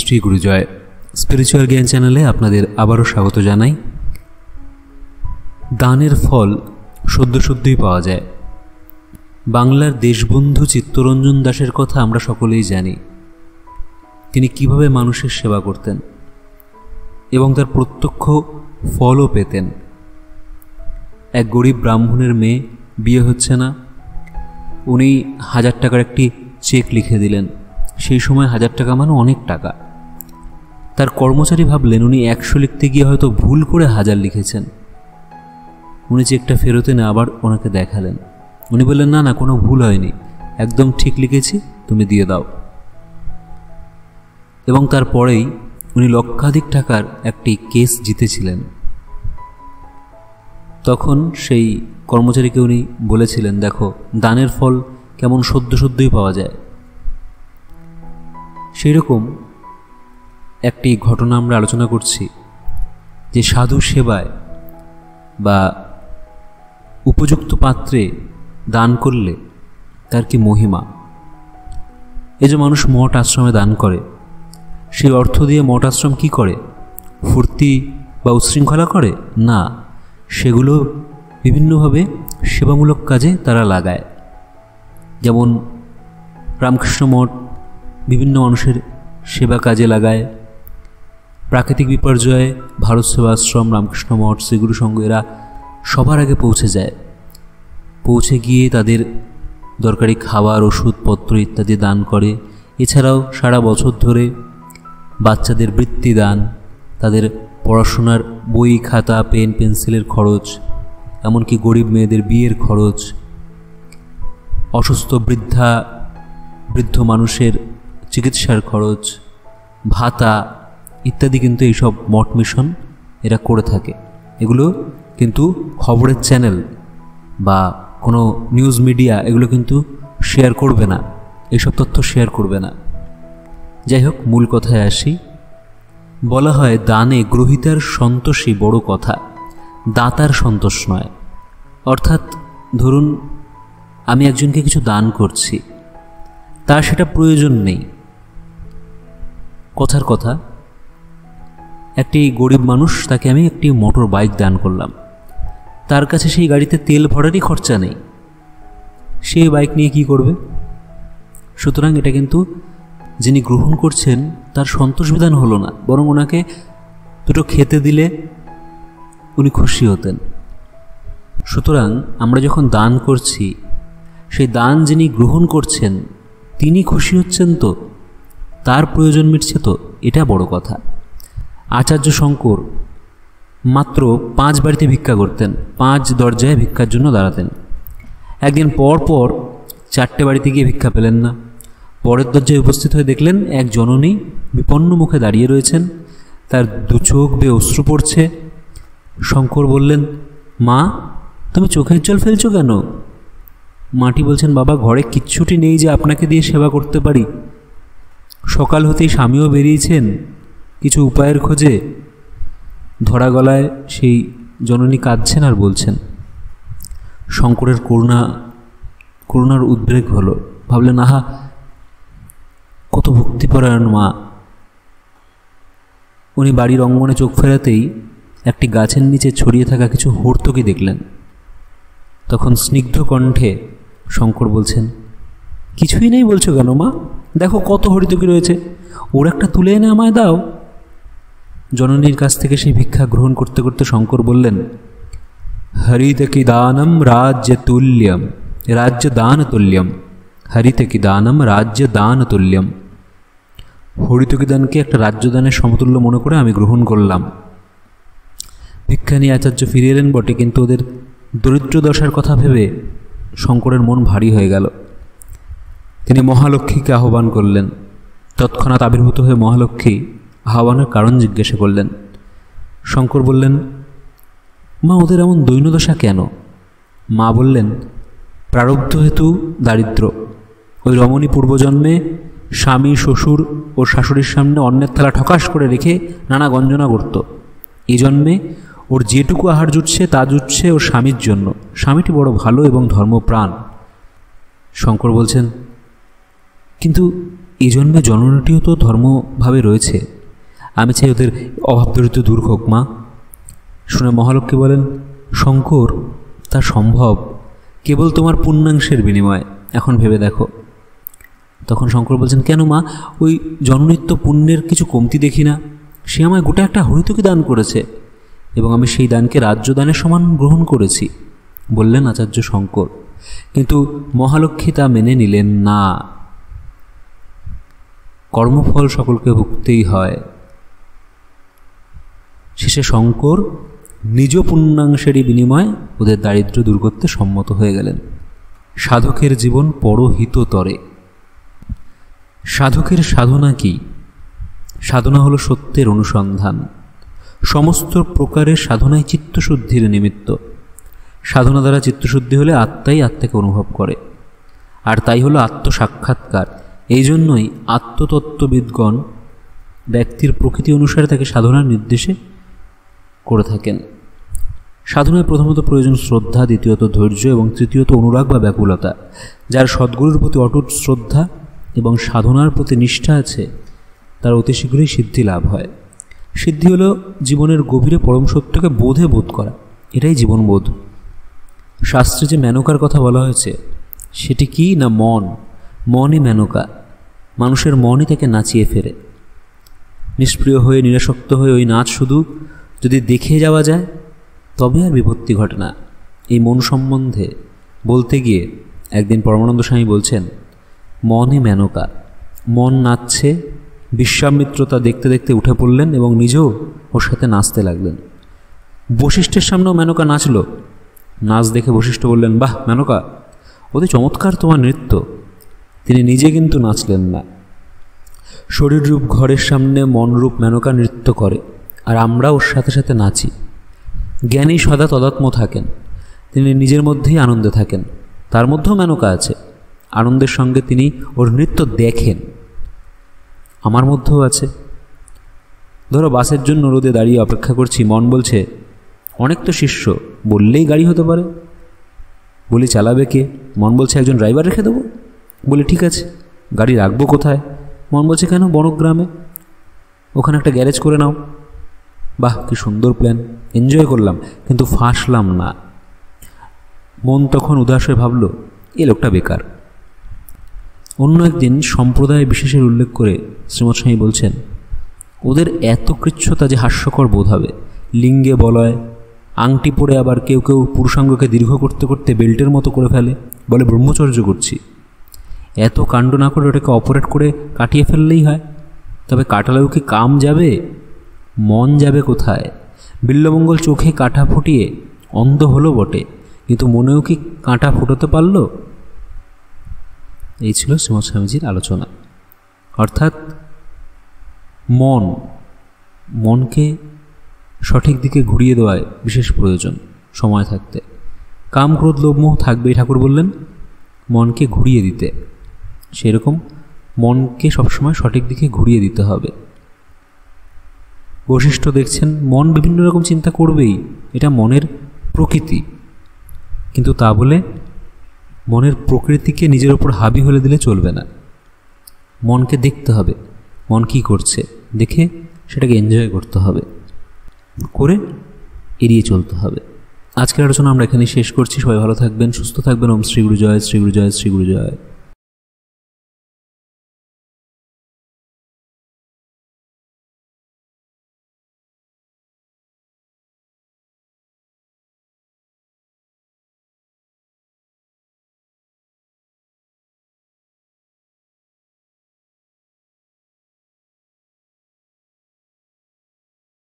Shri গুরুজয় spiritual জ্ঞান চ্যানেলে আপনাদের আবারও স্বাগত জানাই। দানের ফল সদ্যসদ্যই পাওয়া যায়। বাংলার দেশবন্ধু চিত্তরঞ্জন দাশের কথা আমরা সকলেই জানি। তিনি কিভাবে মানুষের সেবা করতেন এবং তার প্রত্যক্ষ ফলও পেতেন। এক গরিব ব্রাহ্মণের মেয়ে, বিয়ে হচ্ছে না, উনি 1000 টাকার একটি চেক লিখে দিলেন। সেই সময় 1000 টাকা মানে অনেক টাকা। তার কর্মচারী ভাবলেন উনি 100 লিখতে গিয়ে হয়তো ভুল করে 1000 লিখেছেন। উনি চেকটা ফেরত এনে আবার ওনাকে দেখালেন। উনি বললেন, না না, কোনো ভুল হয়নি, একদম ঠিক লিখেছি, তুমি দিয়ে দাও। এবং তারপরেই উনি লক্ষাধিক টাকার একটি কেস জিতেছিলেন। তখন সেই কর্মচারীকে উনি বলেছিলেন, দেখো দানের ফল কেমন সদ্যসদ্যই পাওয়া যায়। সেই রকম একটি ঘটনা আমরা আলোচনা করছি যে সাধু সেবায় বা উপযুক্ত পাত্রে দান করলে তার কি মহিমা। এই যে মানুষ মঠ আশ্রমে দান করে, সেই অর্থ দিয়ে মঠ আশ্রম কী করে? ফুর্তি বা উচ্ছৃঙ্খলা করে না, সেগুলো বিভিন্নভাবে সেবামূলক কাজে তারা লাগায়। যেমন রামকৃষ্ণ মঠ বিভিন্ন মানুষের সেবা কাজে লাগায়। প্রাকৃতিক বিপর্যয়ে ভারত সেবাশ্রম, রামকৃষ্ণ মঠ, শ্রীগুরু সংঘ এরা সবার আগে পৌঁছে যায়। পৌঁছে গিয়ে তাদের দরকারি খাবার, ওষুধপত্র ইত্যাদি দান করে। এছাড়াও সারা বছর ধরে বাচ্চাদের বৃত্তি দান, তাদের পড়াশোনার বই, খাতা, পেন, পেন্সিলের খরচ, এমনকি গরিব মেয়েদের বিয়ের খরচ, অসুস্থ বৃদ্ধ মানুষের চিকিৎসার খরচ, ভাতা ইত্যাদি কিন্তু এইসব মঠ মিশন এরা করে থাকে। এগুলো কিন্তু খবরের চ্যানেল বা কোনো নিউজ মিডিয়া এগুলো কিন্তু শেয়ার করবে না, এইসব তথ্য শেয়ার করবে না। যাই হোক, মূল কথায় আসি। বলা হয় দানে গ্রহীতার সন্তোষই বড় কথা, দাতার সন্তোষ নয়। অর্থাৎ ধরুন আমি একজনকে কিছু দান করছি, তার সেটা প্রয়োজন নেই। কথার কথা, একটি গরিব মানুষ, তাকে আমি একটি মোটর বাইক দান করলাম, তার কাছে সেই গাড়িতে তেল ভরারই খরচা নেই, সেই বাইক নিয়ে কি করবে? সুতরাং এটা কিন্তু যিনি গ্রহণ করছেন তার সন্তোষ বিধান হলো না, বরং ওনাকে দুটো খেতে দিলে উনি খুশি হতেন। সুতরাং আমরা যখন দান করছি, সেই দান যিনি গ্রহণ করছেন তিনি খুশি হচ্ছেন তো, তার প্রয়োজন মিটছে তো, এটা বড় কথা। আচার্য শঙ্কর মাত্র 5 বাড়িতে ভিক্ষা করতেন, 5 দরজায় ভিক্ষার জন্য দাঁড়াতেন। একদিন পর 4টে বাড়িতে গিয়ে ভিক্ষা পেলেন না। পরের দরজায় উপস্থিত হয়ে দেখলেন এক জননী বিপন্ন মুখে দাঁড়িয়ে রয়েছেন, তার 2 চোখ বেয়ে অশ্রু পড়ছে। শঙ্কর বললেন, মা তুমি চোখের জল ফেলছো কেন? মাটি বলছেন, বাবা ঘরে কিচ্ছুটি নেই যে আপনাকে দিয়ে সেবা করতে পারি। সকাল হতেই স্বামীও বেরিয়েছেন কিছু উপায়ের খোঁজে। ধরা গলায় সেই জননী কাঁদছেন আর বলছেন। শঙ্করের করুণার উদ্বেগ হলো। ভাবলেন, আহা কত ভক্তিপরায়ণ মা। উনি বাড়ির অঙ্গনে চোখ ফেরাতেই একটি গাছের নিচে ছড়িয়ে থাকা কিছু হর্তকি দেখলেন। তখন স্নিগ্ধ কণ্ঠে শঙ্কর বলছেন, কিছুই নেই বলছো কেন মা? দেখো কত হরিতকি রয়েছে, ওর একটা তুলে এনে আমায় দাও। জননীর কাছ থেকে সেই ভিক্ষা গ্রহণ করতে করতে শঙ্কর বললেন, হরিতকি দানম রাজ্য তুল্যম, রাজ্য দান তুল্যম, হরিতকি দানম রাজ্য দান তুল্যম। হরিতকি দানকে একটা রাজ্যদানের সমতুল্য মনে করে আমি গ্রহণ করলাম। ভিক্ষা নিয়ে আচার্য ফিরে এলেন বটে, কিন্তু ওদের দরিদ্র দশার কথা ভেবে শঙ্করের মন ভারী হয়ে গেল। তিনি মহালক্ষ্মীকে আহ্বান করলেন। তৎক্ষণাৎ আবির্ভূত হয়ে মহালক্ষ্মী আহ্বানের কারণ জিজ্ঞাসা করলেন। শঙ্কর বললেন, মা ওদের এমন দৈন্যদশা কেন? মা বললেন, প্রারব্ধ হেতু দারিদ্র। ওই রমণী পূর্বজন্মে স্বামী, শ্বশুর ও শাশুড়ির সামনে অন্নের থালা ঠকাস করে রেখে নানা গঞ্জনা করত। এই জন্মে ওর যেটুকু আহার জুটছে তা জুটছে ওর স্বামীর জন্য। স্বামীটি বড় ভালো এবং ধর্মপ্রাণ। শঙ্কর বলছেন, কিন্তু এই জন্মে জননীটিও তো ধর্মভাবে রয়েছে। আমি চাই ওদের অভাব দরিদ্র দূর হোক মা। শুনে মহালক্ষ্মী বলেন, শঙ্কর, তা সম্ভব কেবল তোমার পুণ্যাংশের বিনিময়ে, এখন ভেবে দেখো। তখন শঙ্কর বলছেন, কেন মা, ওই জননিত্য পুণ্যের কিছু কমতি দেখি না। সে আমায় গোটা একটা হরিতকি দান করেছে এবং আমি সেই দানকে রাজ্য দানের সমান গ্রহণ করেছি, বললেন আচার্য শঙ্কর। কিন্তু মহালক্ষ্মী তা মেনে নিলেন না। কর্মফল সকলকে ভুগতেই হয়। শেষে শঙ্কর নিজ পুণ্যাংশেরই বিনিময়ে ওদের দারিদ্র্য দূর করতে সম্মত হয়ে গেলেন। সাধকের জীবন পরহিততরে। সাধকের সাধনা কি? সাধনা হলো সত্যের অনুসন্ধান। সমস্ত প্রকারের সাধনায় চিত্তশুদ্ধির নিমিত্ত। সাধনা দ্বারা চিত্তশুদ্ধি হলে আত্মাই আত্মাকে অনুভব করে, আর তাই হলো আত্মসাক্ষাৎকার। এই জন্যই আত্মতত্ত্ববিদগণ ব্যক্তির প্রকৃতি অনুসারে তাকে সাধনার নির্দেশে করে থাকেন। সাধনায় প্রথমত প্রয়োজন শ্রদ্ধা, দ্বিতীয়ত ধৈর্য এবং তৃতীয়ত অনুরাগ বা ব্যাকুলতা। যার সদ্গুরুর প্রতি অটুট শ্রদ্ধা এবং সাধনার প্রতি নিষ্ঠা আছে, তার অতি শীঘ্রই সিদ্ধি লাভ হয়। সিদ্ধি হলো জীবনের গভীরে পরম সত্যকে বোধে বোধ করা, এটাই জীবনবোধ। শাস্ত্রে যে মেনকার কথা বলা হয়েছে সেটি কি না মন। মনই মেনকা। মানুষের মনই তাকে নাচিয়ে ফেরে। নিষ্প্রিয় হয়ে নিরাসক্ত হয়ে ওই নাচ শুধু যদি দেখে যাওয়া যায় তবে আর বিপত্তি ঘটে না। এই মন সম্বন্ধে বলতে গিয়ে একদিন পরমানন্দ স্বামী বলছেন, মনই মেনকা। মন নাচছে। বিশ্বামিত্র তা দেখতে দেখতে উঠে পড়লেন এবং নিজেও ওর সাথে নাচতে লাগলেন। বশিষ্ঠের সামনেও মেনকা নাচল। নাচ দেখে বশিষ্ঠ বললেন, বাহ মেনকা, অতি চমৎকার তোমার নৃত্য। তিনি নিজে কিন্তু নাচলেন না। শরীররূপ ঘরের সামনে মনরূপ মেনকা নৃত্য করে, আর আমরা ওর সাথে সাথে নাচি। জ্ঞানী সদা তদাত্ম থাকেন, তিনি নিজের মধ্যেই আনন্দে থাকেন। তার মধ্যেও মেনকা আছে। আনন্দের সঙ্গে তিনি ওর নৃত্য দেখেন। আমার মধ্যেও আছে। ধরো বাসের জন্য রোদে দাঁড়িয়ে অপেক্ষা করছি, মন বলছে অনেক তো শিষ্য, বললেই গাড়ি হতে পারে। বলি চালাবে কে? মন বলছে একজন ড্রাইভার রেখে দেবো। বলি ঠিক আছে, গাড়ি রাখবো কোথায়? মন বলছে কেন, বনগ্রামে, ওখানে একটা গ্যারেজ করে নাও। বাহ, কি সুন্দর প্ল্যান, এনজয় করলাম, কিন্তু ফাঁসলাম না। মন তখন উদাস হয়ে ভাবল, এ লোকটা বেকার। অন্য একদিন সম্প্রদায় বিশেষের উল্লেখ করে শ্রীমৎ স্বামী বলছেন, ওদের এত কৃচ্ছতা যে হাস্যকর বোধ হবে। লিঙ্গে বলয়, আংটি পরে আবার কেউ কেউ পুরুষাঙ্গকে দীর্ঘ করতে করতে বেল্টের মতো করে ফেলে, বলে ব্রহ্মচর্য করছি। এত কাণ্ড না করে ওটাকে অপারেট করে কাটিয়ে ফেললেই হয়। তবে কাটালেও কি কাম যাবে? মন যাবে কোথায়? বিল্বমঙ্গল চোখে কাঁটা ফুটিয়ে অন্ধ হলো বটে, কিন্তু মনেও কি কাঁটা ফুটোতে পারল? এই ছিল শ্রীমৎ স্বামীজির আলোচনা। অর্থাৎ মনকে সঠিক দিকে ঘুরিয়ে দেওয়ায় বিশেষ প্রয়োজন সময় থাকতে। কাম, ক্রোধ, লোভ, মোহ থাকবেই, ঠাকুর বললেন মনকে ঘুরিয়ে দিতে। সেরকম মনকে সবসময় সঠিক দিকে ঘুরিয়ে দিতে হবে। বশিষ্ঠ দেখছেন মন বিভিন্ন রকম চিন্তা করবেই, এটা মনের প্রকৃতি। কিন্তু তা বলে মনের প্রকৃতিকে নিজের ওপর হাবি হলে দিলে চলবে না। মনকে দেখতে হবে, মন কী করছে, দেখে সেটাকে এনজয় করতে হবে, করে এড়িয়ে চলতে হবে। আজকের আলোচনা আমরা এখানে শেষ করছি। সবাই ভালো থাকবেন, সুস্থ থাকবেন। ওম শ্রী গুরু জয়, শ্রী গুরু জয়, শ্রী গুরু জয়।